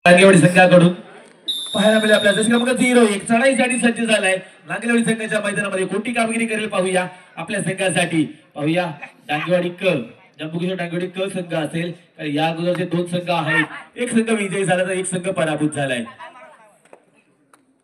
नागेवाडी संघाकडून पाहायला मिळेल आपल्याला जसं क्रमांक 0-1 चढाईसाठी सज्ज झालाय नागेवाडी संघाच्या मैदानामध्ये कोणती कामगिरी करेल पाहूया आपल्या संघासाठी पाहूया डांगेवाडी क जम्बुकिशोर डांगेवाडी क संघ असेल तर या अगोदरचे 2 संघ आहेत एक संघ विजयी झाला तर एक संघ पराभूत झालाय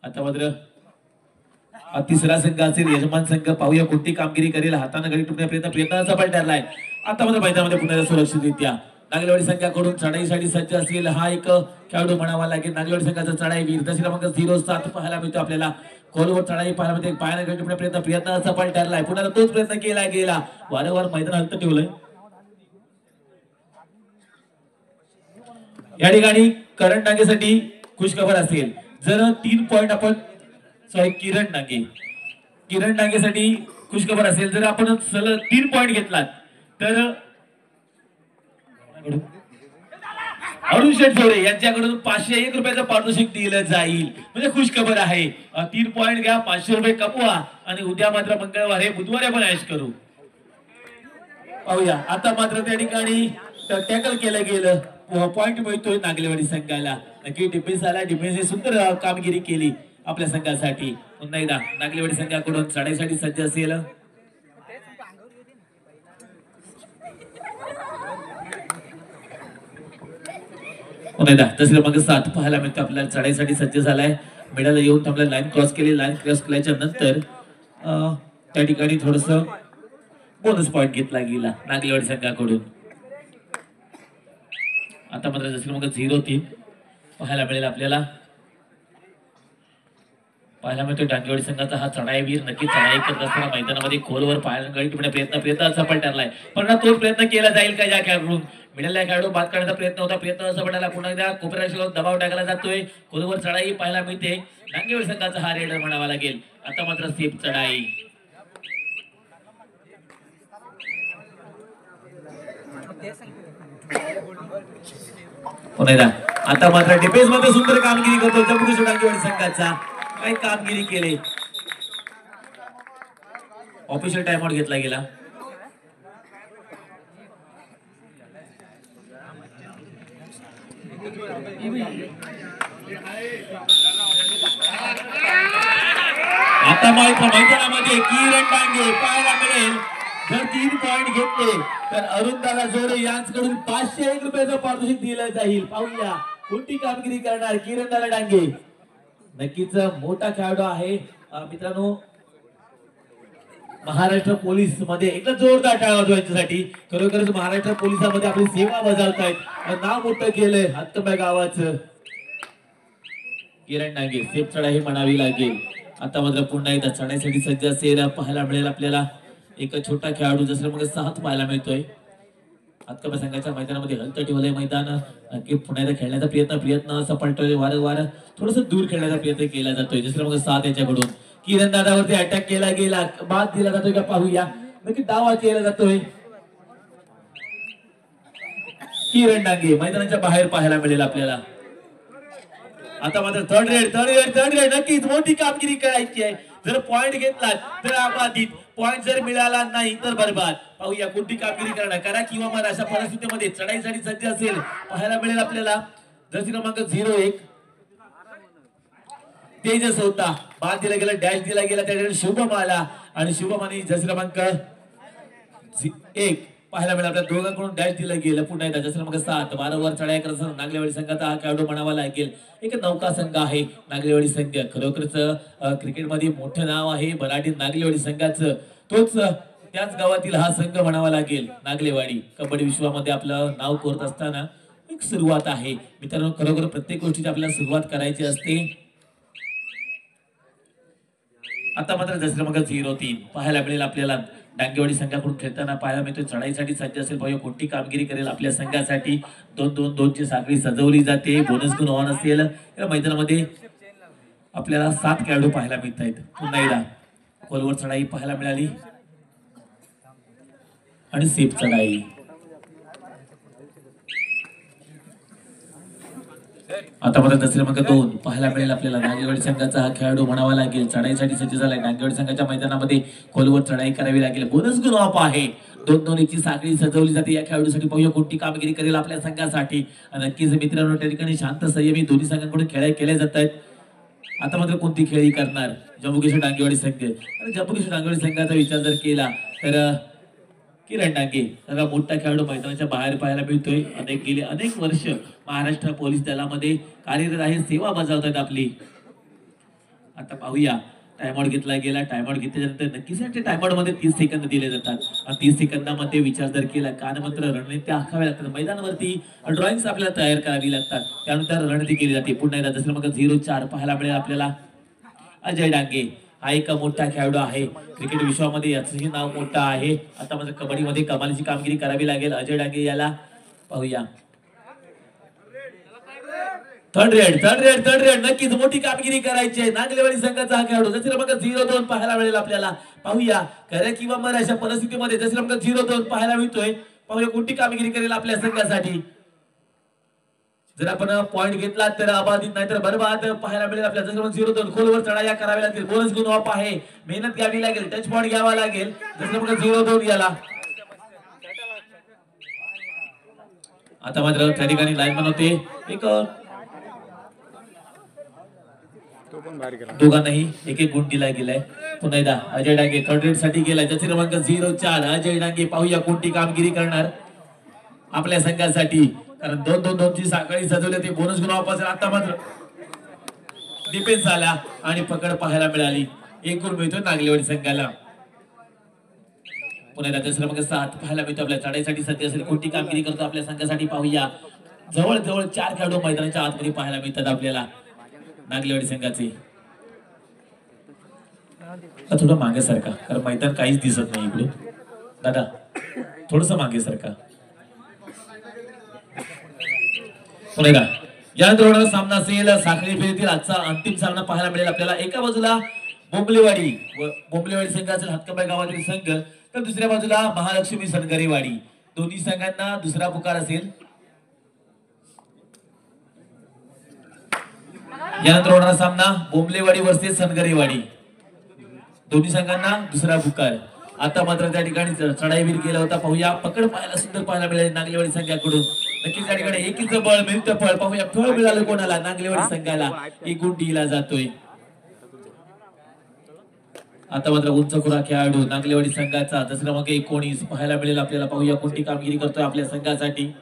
आता मात्र तिसरा संघ असेल यजमान संघ पाहूया कोणती कामगिरी करेल हाताने गडी टुकण्या प्रयत्नाचा पण ठरलाय आता मात्र मैदानामध्ये पुन्हा सुरक्षितरित्या नागेवाडी संघाकडून चढाईसाठी सज्ज असेल हा एक खेळाडू म्हणावा लागेल नागेवाडी संघाचा चढाई वीर दशमी क्रमांक 07 पाहायला मिळतो आपल्याला खोलवर चढाई पाहायला मिळते पायाने गडी टुकण्या प्रयत्नाचा पण ठरलाय पुन्हा तोच प्रयत्न केला गेला वारंवार मैदान हलत ठेवलंय या ठिकाणी करण डांगेसाठी खुशखबर असेल जर 3 पॉइंट आपण किरण डांगेसाठी खुशखबर असेल जर आपण सलग 3 पॉइंट घेतलात तर अरुण शेठ जोरे यांच्याकडून 501 रुपयाचं पारितोषिक दिलं जाईल म्हणजे खुशखबर आहे 3 पॉइंट घ्या 500 रुपये कमवा आणि उद्या मात्र मंगळवार हे बुधवार आपण ऐश करू पाहूया आता मात्र त्या ठिकाणी टॅकल केलं गेलं पॉइंट मिळतोय नागेवाडी संघाला नक्की डिफेन्स आला डिफेन्सने सुंदर कामगिरी केली आपल्या संघासाठी पुन्हा एकदा नागेवाडी संघाकडून चढाईसाठी सज्ज असेल क्रमांक 7 पाहायला मिळतो आपल्याला चढाईसाठी सज्ज झालाय मेडाला येऊन आपल्याला लाईन क्रॉस केली लाईन क्रॉस केल्याच्या नंतर त्या ठिकाणी थोडस बोनस पॉइंट घेतला गेला नागेवाडी संघाकडून आता मात्र जसं क्रमांक 03 पाहायला मिळेल आपल्याला पाहायला मिळतो डांगेवाडी संघाचा हा चढाईवीर नक्की चढाई करत असताना मैदानामध्ये खोलवर पाहायला गडी टुकण्या प्रयत्न सफल ठरलाय पण तोच प्रयत्न केला जाईल का या खेळाडून मिडलला खेळाडू बाद करण्याचा प्रयत्न होता प्रयत्न असं पडायला पुन्हा एकदा कोपऱ्याशी दबाव टाकला जातोय खोलवर चढाई पाहायला मिळते डांगेवाडी संघाचा हा रेडर म्हणावा लागेल आता मात्र सेफ चढाई पुन्हा एकदा आता मात्र डिफेन्स मध्ये सुंदर कामगिरी करतो जम्बुकिशोर डांगेवाडी संघाचा काय कामगिरी केली ऑफिशियल टाइम आउट घेतला गेला आता मैदानामध्ये किरण डांगे पाहायला मिळेल जर 3 पॉइंट घेतले तर अरुणदादा जोरे यांच्याकडून 501 रुपयाचं पारितोषिक दिलं जाईल पाहूया कोणती कामगिरी करणार किरणदादा डांगे नक्कीच मोठा खेळाडू आहे मित्रांनो महाराष्ट्र पोलीस मध्ये एकदा जोरदार टाळ्या वाजवा यांच्यासाठी खरोखरच महाराष्ट्र पोलिसांमध्ये आपली सेवा बजावतायत नाव मोठं केलंय हत्तबा गावाचं किरण डांगे सेफ चढाई म्हणावी लागेल आता मात्र पुन्हा एकदा चढाईसाठी सज्ज असेल पाहायला मिळेल आपल्याला एक छोटा खेळाडू जसं मग 7 पाहायला मिळतोय हत्तबा संघाच्या मैदानामध्ये हलतं ठेवलंय मैदान नक्की पुन्हा एकदा खेळण्याचा प्रयत्न सपाटतोय वारंवार थोडस दूर खेळण्याचा प्रयत्न केला जातोय जसं मग 7 याच्याकडून किरण दादावरती अटॅक केला गेला बाद दिला जातोय का पाहूया नक्की दावा केला जातोय किरण डांगे मैदानाच्या बाहेर पाहायला मिळेल आपल्याला आता मात्र थर्ड रेड नक्कीच मोठी कामगिरी करायची आहे जर पॉइंट घेतला तर आबाधित पॉइंट जर मिळाला नाही तर बरबाद पाहूया कोणती कामगिरी करणार करा किंवा मग अशा परिस्थितीमध्ये चढाईसाठी सज्ज असेल पाहायला मिळेल आपल्याला जर्सी क्रमांक 01 तेजस होता बाद दिला गेला डॅश दिला गेला त्याच्याकडे शुभम आला आणि शुभम आणि जर्सी क्रमांक 1 पाहायला मिळाला आपल्या दोघांकडून डॅश दिलं गेलं पुन्हा एकदा जसं मग 7 वारंवार चढाई करत असताना नागेवाडी संघाचा हा खेळाडू म्हणावा लागेल एक नौका संघ आहे नागेवाडी संघ खरोखरच क्रिकेटमध्ये मोठं नाव आहे बराडी नागेवाडी संघाचं तोच त्याच गावातील हा संघ म्हणावा लागेल नागलेवाडी कबड्डी विश्वामध्ये आपलं नाव करत असताना एक सुरुवात आहे मित्रांनो खरोखर प्रत्येक गोष्टीची आपल्याला सुरुवात करायची असते आता मात्र जसं मग 03 पाहायला मिळेल आपल्याला डांगेवाडी संघाकडून खेळताना पाहायला मिळतो चढाईसाठी सज्ज असेल पाहूया कोणती कामगिरी करेल आपल्या संघासाठी 2-2-2 ची साखळी सजवली जाते बोनस गुण ऑन असेल या मैदानामध्ये आपल्याला 7 खेळाडू पाहायला मिळत आहेत पुन्हा एकदा खोलवर चढाई पाहायला मिळाली आणि सेफ चढाई आता मात्र दसरे क्रमांक 2 पाहायला मिळेल आपल्याला नागेवाडी संघाचा हा खेळाडू म्हणावा लागेल चढाईसाठी सज्ज झालाय नागेवाडी संघाच्या मैदानामध्ये खोलवर चढाई करावी लागेल बोनस गुण ऑफ आहे दोन दोन ची साखळी सजवली जाते या खेळाडूसाठी. पाहूया कोणती कामगिरी करेल आपल्या संघासाठी. नक्कीच मित्रांनो त्या ठिकाणी शांत संयमी दोन्ही संघांकडून खेळ केले जात आहेत. आता मात्र कोणती खेळी करणार जम्मू काश्मीर डांगेवाडी संघ. आणि जम्मू काश्मीर डांगेवाडी संघाचा विचार जर केला तर किरण डांगे सगळा मोठा खेळाडू मैदानाच्या बाहेर पाहायला मिळतोय. अनेक वर्ष महाराष्ट्र पोलीस दलामध्ये कार्यरत आहे, सेवा बजावतात आपली. आता पाहूया टाइमआउट घेतला गेला. टाइमआउट घेतल्यानंतर नक्कीच टाइमआउट मध्ये 30 सेकंद दिले जातात. 30 सेकंदामध्ये विचार जर केला कानमंत्र रणनीती आखाव्या लागतात. मैदानावरती ड्रॉइंग्स आपल्याला तयार करावी लागतात. त्यानंतर रणनीती केली जाते. पुन्हा एकदा जसं मग 0-4 पाहायला मिळेल आपल्याला. अजय डांगे हा एक मोठा खेळाडू आहे. क्रिकेट विश्वामध्ये याचंही नाव मोठं आहे. आता मात्र कबड्डीमध्ये कमालीची कामगिरी करावी लागेल अजय डांगे याला. पाहूया थर्ड रेड नक्कीच मोठी कामगिरी करायची आहे. नागलेवाडी संघाचा हा खेळाडू. जसं मग 0-2 पाहायला मिळेल आपल्याला. पाहूया खऱ्या किंवा मर अशा परिस्थितीमध्ये जसं मग 0-2 पाहायला मिळतोय. पाहूया कोणती कामगिरी करेल आपल्या संघासाठी. जर आपण पॉइंट घेतला तर अबाधित नाही तर बरबाद पाहायला मिळेल आपल्याला. जसं मग 0-2 खोलवर चढाया कराव्या लागतील. बोनस गुण ऑफ आहे. मेहनत घ्यावी लागेल. टच पॉइंट घ्यावा लागेल. जसं मग 0-2 याला. आता मात्र त्या ठिकाणी लाईन बनवते एक दोघांनाही एक एक गुण दिला गेलाय. पुन्हा एकदा अजय डांगे थर्ड रेड साठी गेलाय. जसे क्रमांक 0-4 अजय डांगे. पाहूया कोणती कामगिरी करणार आपल्या संघासाठी. कारण 2-2 ची साखळी सजवली ते बोनस गुण वापस. आता मात्र डिफेन्स आला आणि पकड पाहायला मिळाली. एक गुण मिळतो नागलेवाडी संघाला. पुन्हा एकदा क्रमांक 7 पाहायला मिळतो आपल्या चढाईसाठी सध्या असेल कोणती कामगिरी करतो आपल्या संघासाठी. पाहूया जवळ 4 खेळाडू मैदानाच्या आतमध्ये पाहायला मिळतात आपल्याला नागलेवाडी संघाचे. थोडं मागे सारखा कारण मैदान काहीच दिसत नाही इकडून. दादा थोडस मागे सारखा. पुन्हा यानंतर सामना असेल साखळी फेरीतील आजचा अंतिम सामना पाहायला मिळेल आपल्याला. एका बाजूला बोंबलेवाडी संघ असेल हातकंबाई गावातील संघ, तर दुसऱ्या बाजूला महालक्ष्मी सनगरेवाडी. दोन्ही संघांना दुसरा पुकार असेल. यानंतर होणारा सामना बोंबलेवाडी वर्सेस सनगरेवाडी. दोन्ही संघांना दुसरा पुकार. आता मात्र त्या ठिकाणी चढाईवीर केला होता. पाहूया पकड पाहायला सुंदर पाहायला मिळेल नागलेवाडी संघाकडून. नक्कीच त्या ठिकाणी एकीच बळ मिळतं फळ. पाहूया फळ मिळालं कोणाला. नागलेवाडी संघाला एक गुण दिला जातोय. आता मात्र उंच खुरा खेळाडू नागलेवाडी संघाचा दसरा क्रमांक 19 पाहायला मिळेल आपल्याला. पाहूया कोणती कामगिरी करतोय आपल्या संघासाठी.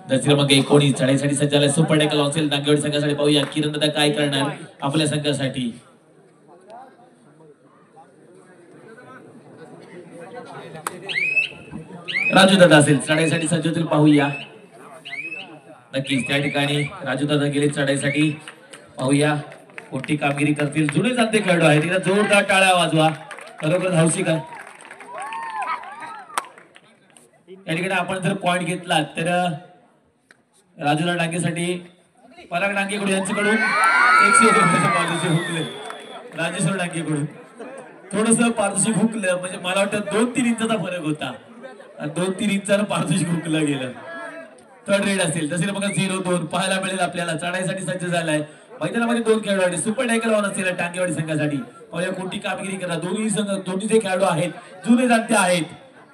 दसरा क्रमांक 19 चढाईसाठी सज्ज झालाय. सुपर टॅकल असेल नागलेवाडी संघासाठी. पाहूया किरण दादा काय करणार आपल्या संघासाठी. राजू दादा असेल चढाईसाठी सज्ज होतील. पाहूया नक्कीच त्या ठिकाणी राजू दादा गेले चढाईसाठी. पाहूया कोणती कामगिरी करतील. जुने जाणते खेळाडू आहेत. तिला जोरदार टाळ्या वाजवा. खरोखर हौशी का या ठिकाणी आपण जर पॉइंट घेतला तर राजूला डांगेसाठी पराग डांगेकडून यांच्याकडून 101 रुपयाचे पारितोषिक हुकले. राजेश्वर डांगेकडून थोडस पारितोषिक हुकलं. म्हणजे मला वाटतं 2-3 इंचाचा फरक होता. 2-3 इंचानं पारितोषिक हुकलं गेलं. थर्ड रेड असेल तसे बघा 0-2 पाहायला मिळेल आपल्याला. चढाईसाठी सज्ज झालाय. मैदानामध्ये 2 खेळाडू आहेत. सुपर टॅकल ऑन असेल टांगेवाडी संघासाठी. पाहूया कोणती कामगिरी करणार. दोन्ही जे खेळाडू आहेत जुने जाणते आहेत.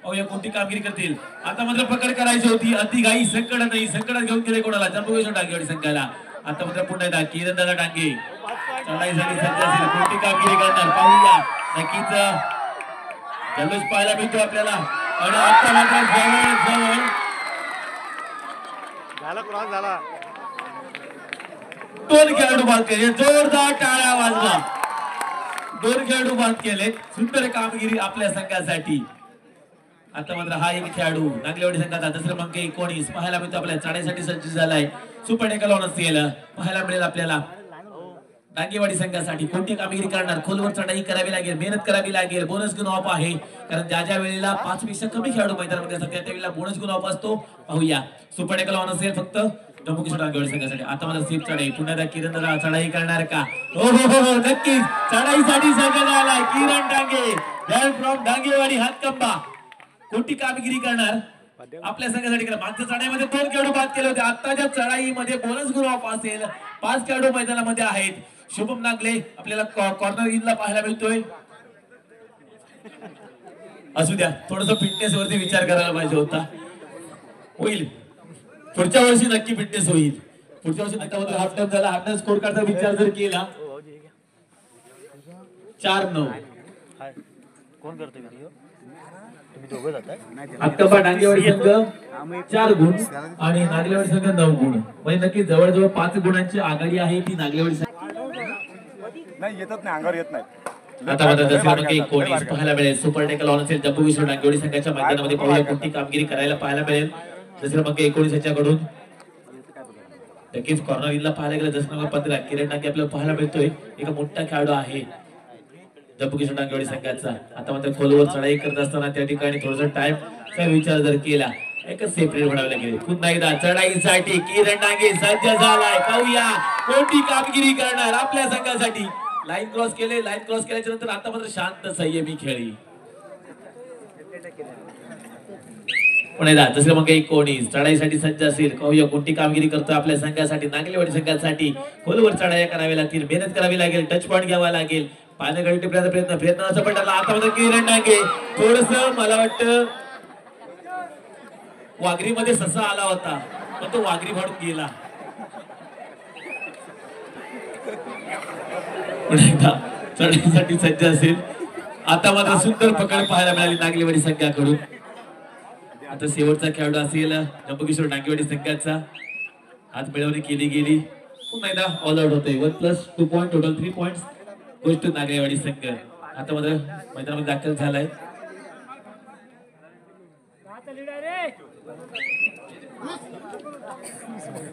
पाहूया कोणती कामगिरी करतील. आता मात्र पकड करायची होती. अति घाई संकट नाही. संकटात घेऊन गेले कोणाला जम्मू काश्मीर टांगेवाडी संघाला. आता मात्र पुन्हा एकदा किरण दादा डांगे चढाईसाठी सज्ज असेल. कोणती कामगिरी करणार पाहूया. नक्कीच जल्लोष पाहायला मिळतो आपल्याला. आणि आता मात्र जवळ झाला. 2 खेळाडू बाद केले. जोरदार टाळ्या वाजवा. 2 खेळाडू बाद केले. सुंदर कामगिरी आपल्या संघासाठी. आता मात्र हा एक खेळाडू नागलेवाडी संघाचा दसरा क्रमांक 19 पाहायला मिळतो आपल्या. चढाईसाठी सज्ज झालाय. सुपर टॅकल ऑन असेल पाहायला मिळेल आपल्याला. नागेवाडी संघासाठी कोणती कामगिरी करणार. खोलवर चढाई करावी लागेल. मेहनत करावी लागेल. बोनस गुण ऑफ आहे. कारण ज्या वेळेला 5 पेक्षा कमी खेळाडू मैदानामध्ये असतात त्यावेळेला बोनस गुण ऑफ असतो. पाहूया सुपर टॅकल ऑन असेल फक्त जम्मू काश्मीर नागेवाडी संघासाठी. आता मला सेफ चढाई. पुन्हा एकदा किरण दादा चढाई करणार का. हो नक्कीच चढाईसाठी सज्ज झाला किरण डांगे फ्रॉम डांगेवाडी हातकंबा. कोणती कामगिरी करणार आपल्या संघासाठी. मागच्या चढाईमध्ये 2 खेळाडू बाद केले होते. आताच्या चढाईमध्ये बोनस गुण ऑफ असेल. 5 खेळाडू मैदानामध्ये आहेत. शुभम नागले आपल्याला कॉर्नर इनला पाहायला मिळतोय. असू द्या, थोडस फिटनेस वरती विचार करायला पाहिजे होता. होईल पुढच्या वर्षी नक्की फिटनेस होईल. पुढच्या वर्षी नक्की हाफ टाइम झाला. हाफ टाइम स्कोर कार्डचा विचार जर केला 4-9 कोण करतोय व्हिडिओ? तुम्ही दोघं जाताय? अक्कबा डांगेवाडी संघ 4 गुण आणि नागलेवाडी संघ 9 गुण. म्हणजे नक्की जवळजवळ 5 गुणांची आघाडी आहे ती नागलेवाडी संघ. नाही येतच नाही, अंगावर येत नाही. आता मात्र क्रमांक 19 पाहायला मिळेल. सुपर टेकल ऑन असेल जम्बू विश्व डांगेवाडी संघाच्या मैदानामध्ये पाहूया कोणती कामगिरी करायला पाहायला मिळेल. क्रमांक 19 याच्याकडून नक्कीच कॉर्नर इनला पाहायला गेलं. क्रमांक 15 किरण डांगे आपल्याला पाहायला मिळतोय. एक मोठा खेळाडू आहे जम्बू किशोर डांगेवाडी संघाचा. आता मात्र खोलवर चढाई करत असताना त्या ठिकाणी थोडासा टाइम चा विचार जर केला एकच सेपरेट म्हणावे लागेल. पुन्हा एकदा चढाईसाठी किरण डांगे सज्ज झालाय. पाहूया कोणती कामगिरी करणार आपल्या संघासाठी. लाईन क्रॉस केले. लाईन क्रॉस केल्याच्या नंतर आता मात्र शांत संयमी खेळी. पण एकदा क्रमांक 19 चढाईसाठी सज्ज असेल. पाहूया कोणती कामगिरी करतोय आपल्या संघासाठी. नागलेवाडी संघासाठी खोलवर चढाई करावी लागतील. मेहनत करावी लागेल. टच पॉईंट घ्यावा लागेल. पाण्याकडे टिपण्याचा प्रयत्न असं पण आता मध्ये किरण डांगे थोडस मला वाटतं वाघरीमध्ये ससा आला होता पण तो वाघरी फाडून गेला. चढाईसाठी सज्ज असेल. आता मात्र सुंदर पकड पाहायला मिळाली नागलेवाडी संघाकडून. आता शेवटचा खेळाडू असेल जम्बू किशोर डांगेवाडी संघाचा. हात मिळवणी केली गेली. पुन्हा एकदा ऑल आउट होतोय. 1+2 पॉईंट टोटल 3 पॉइंट्स गोष्ट नागेवाडी संघ. आता मात्र मैदानामध्ये दाखल झालाय.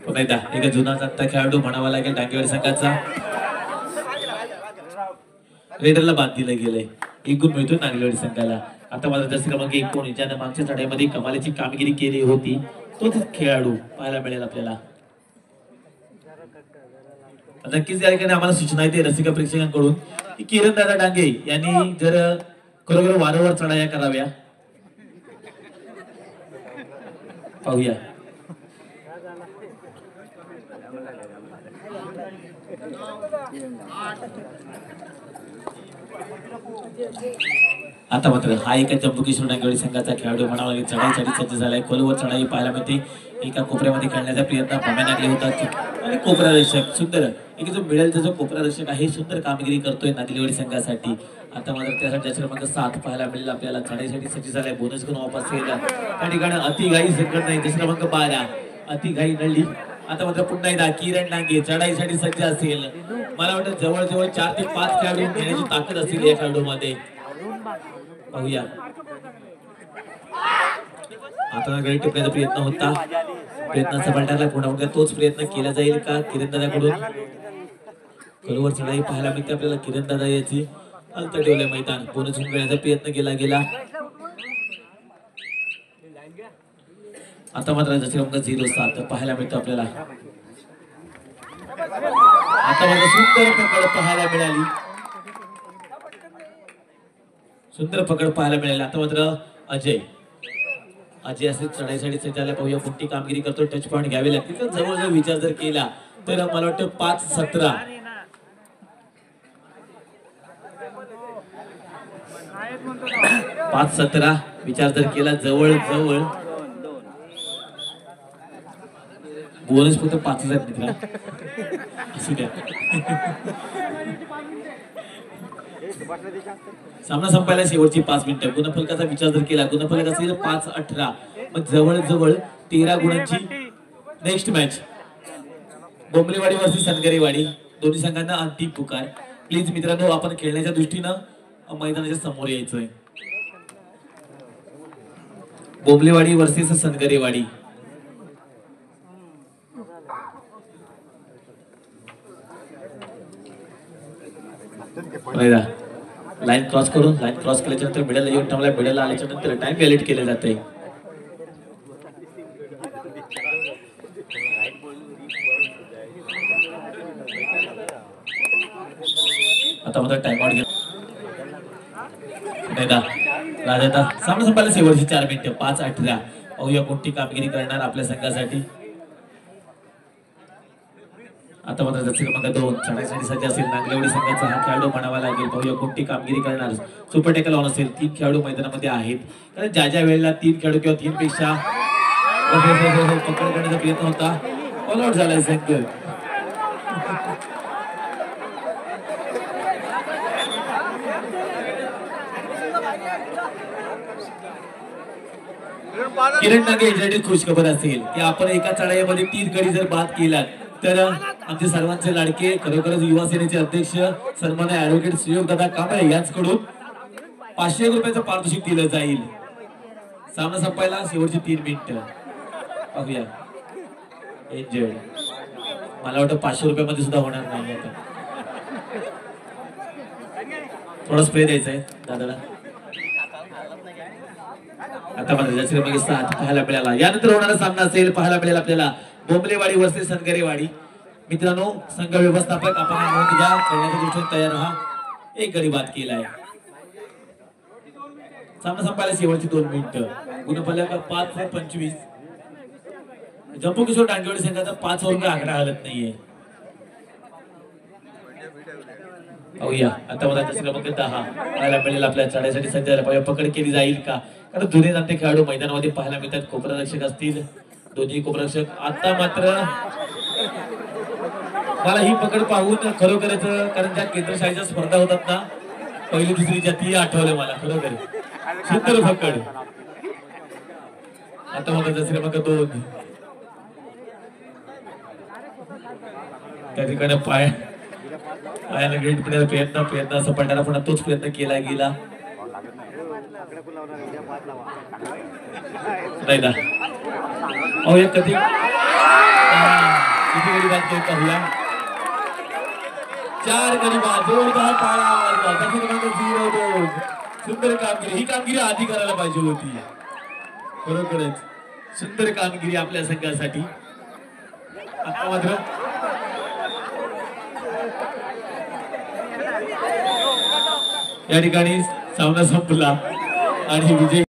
पुन्हा एकदा एक जुना जाणता खेळाडू म्हणावा लागेल डांगेवाडी संघाचा. रेडरला बाद दिलं गेलंय. 1 गुण मिळतोय नागेवाडी संघाला. आता मात्र क्रमांक 19 ज्याने मागच्या चढाईमध्ये कमालीची कामगिरी केली होती तोच खेळाडू पाहायला मिळेल आपल्याला. नक्कीच या ठिकाणी आम्हाला सूचना येते रसिका प्रेक्षकांकडून की किरण दादा डांगे यांनी जर खरोखर वारंवार चढाया कराव्या. पाहूया आता मात्र हा एका जम्बू किशोर डांगेवाडी संघाचा खेळाडू म्हणावा लागेल. चढाईसाठी सज्ज झालाय. खोलवर चढाई पाहायला मिळते. एका कोपऱ्यामध्ये खेळण्याचा प्रयत्न पाम्या लागले होतात आणि कोपरा रक्षक सुंदर एक जो मिळेल जो कोपरा रक्षक आहे सुंदर कामगिरी करतोय नागलेवाडी संघासाठी. आता मात्र त्यासाठी क्रमांक 7 पाहायला मिळेल आपल्याला. चढाईसाठी सज्ज झालाय. बोनस करून वापस गेला त्या ठिकाणी अतिघाई संकट नाही. क्रमांक 12 अतिघाई नळली. आता मात्र पुन्हा एकदा किरण डांगे चढाईसाठी सज्ज असेल. मला वाटतं जवळजवळ 4 ते 5 खेळाडू घेण्याची ताकद असेल या खेळाडूमध्ये. पाहूया आता गडी टिपण्याचा प्रयत्न होता. प्रयत्नाचा पलटाला पुन्हा तोच प्रयत्न केला जाईल का किरण दादाकडून. खोलवर चढाई पाहायला मिळते आपल्याला. किरण दादा याची हलत ठेवलंय मैदान. बोनस घेण्याचा प्रयत्न केला गेला. आता मात्र क्रमांक 07 पाहायला मिळतो आपल्याला. आता मात्र सुंदर पकड पाहायला मिळाली. सुंदर पकड पाहायला मिळाली. आता मात्र अजय असेल चढाईसाठी सज्जाला. पाहूया कोणती कामगिरी करतो. टच पॉईंट घ्यावे लागतील. तर जवळजवळ विचार जर केला तर मला वाटतं 5-17 5-17 विचार जर केला जवळ बोनस फक्त 5,000 मित्र असू द्या. सामना संपायला शेवटची 5 मिनिटं. गुणफलकाचा विचार जर केला गुणफलक असेल 5-18 मग जवळ 13 गुणांची नेक्स्ट मॅच बोंबलेवाडी वर्सेस सनगरेवाडी. दोन्ही संघांना अंतिम पुकार. प्लीज मित्रांनो आपण खेळण्याच्या दृष्टीनं मैदानाच्या समोर यायचंय. बोंबलेवाडी वर्सेस सनगरेवाडी. लाईन क्रॉस करून लाईन क्रॉस केल्याच्या नंतर मिडलला येऊन थांबला. मिडलला आल्याच्या नंतर टाइम व्हॅलिड केले जाते. आता मात्र टाइम आउट घेतला राजा. सामना संपायला शेवटची 4 मिनिटं. 5-18 पाहूया कोणती कामगिरी करणार आपल्या संघासाठी. आता मात्र जसे क्रमांक 2 चढाईसाठी सज्ज असेल नागलेवाडी संघाचा हा खेळाडू म्हणावा लागेल. पाहूया कोणती कामगिरी करणार. सुपर टेकल ऑन असेल. 3 खेळाडू मैदानामध्ये आहेत. कारण ज्या वेळेला 3 खेळाडू किंवा 3 पेक्षा पकड करण्याचा प्रयत्न होता ऑल आउट झालाय संघ. किरण नागे याच्यासाठी खुश खबर असेल की आपण एका चढाईमध्ये 3 गडी जर बाद केला तर आमचे सर्वांचे लाडके खरोखरच युवा सेनेचे अध्यक्ष सन्माननीय ऍडव्होकेट श्रीयोग दादा कांबळे यांच्याकडून 500 रुपयाचं पारितोषिक दिलं जाईल. सामना संपायला शेवटची 3 मिनिटं. पाहूया एन्जॉय. मला वाटतं 500 रुपयामध्ये सुद्धा होणार नाही. आता थोडा स्प्रे द्यायचा आहे दादाला. आता मात्र ज्याचे मग 7 पाहायला मिळाला. यानंतर होणारा सामना असेल पाहायला मिळेल आपल्याला बोंबलेवाडी वर्सेस सनगरेवाडी. मित्रांनो संघ व्यवस्थापक आपण नोंद घ्या. खेळण्याच्या दृष्टीने तयार राहा. 1 गडी बाद केलाय. सामना संपायला शेवटची 2 मिनिटं. गुणफलक 5-25. जम्बो किशोर डांगेवाडी संघाचा 5 ओव्हर आकडा हलत नाहीये. पाहूया आता मला क्रमांक 10 पाहायला मिळेल आपल्या चढाईसाठी सज्ज पाहूया पकड केली जाईल का. कारण दोन्ही जाणते खेळाडू मैदानामध्ये पाहायला मिळतात. कोपरारक्षक असतील दोन्ही कोपरारक्षक. आता मात्र मला ही पकड पाहून खरोखरच कारण ज्या केंद्रशाळेच्या स्पर्धा होतात ना पहिली दुसरीच्या ती आठवलं मला खरोखर. सुंदर पकड. आता मला क्रमांक 2 त्या ठिकाणी पायाला ग्रेट प्रयत्न असं पडणारा पुन्हा तोच प्रयत्न केला गेला नाही ना. पाहूया किती गडी बाद केली. पाहूया 4 गडी बाद. जोरदार टाळ्या. 0-2. सुंदर कामगिरी. ही कामगिरी आधी करायला पाहिजे होती. खरोखरच सुंदर कामगिरी आपल्या संघासाठी. आता मात्र या ठिकाणी सामना संपला आणि विजय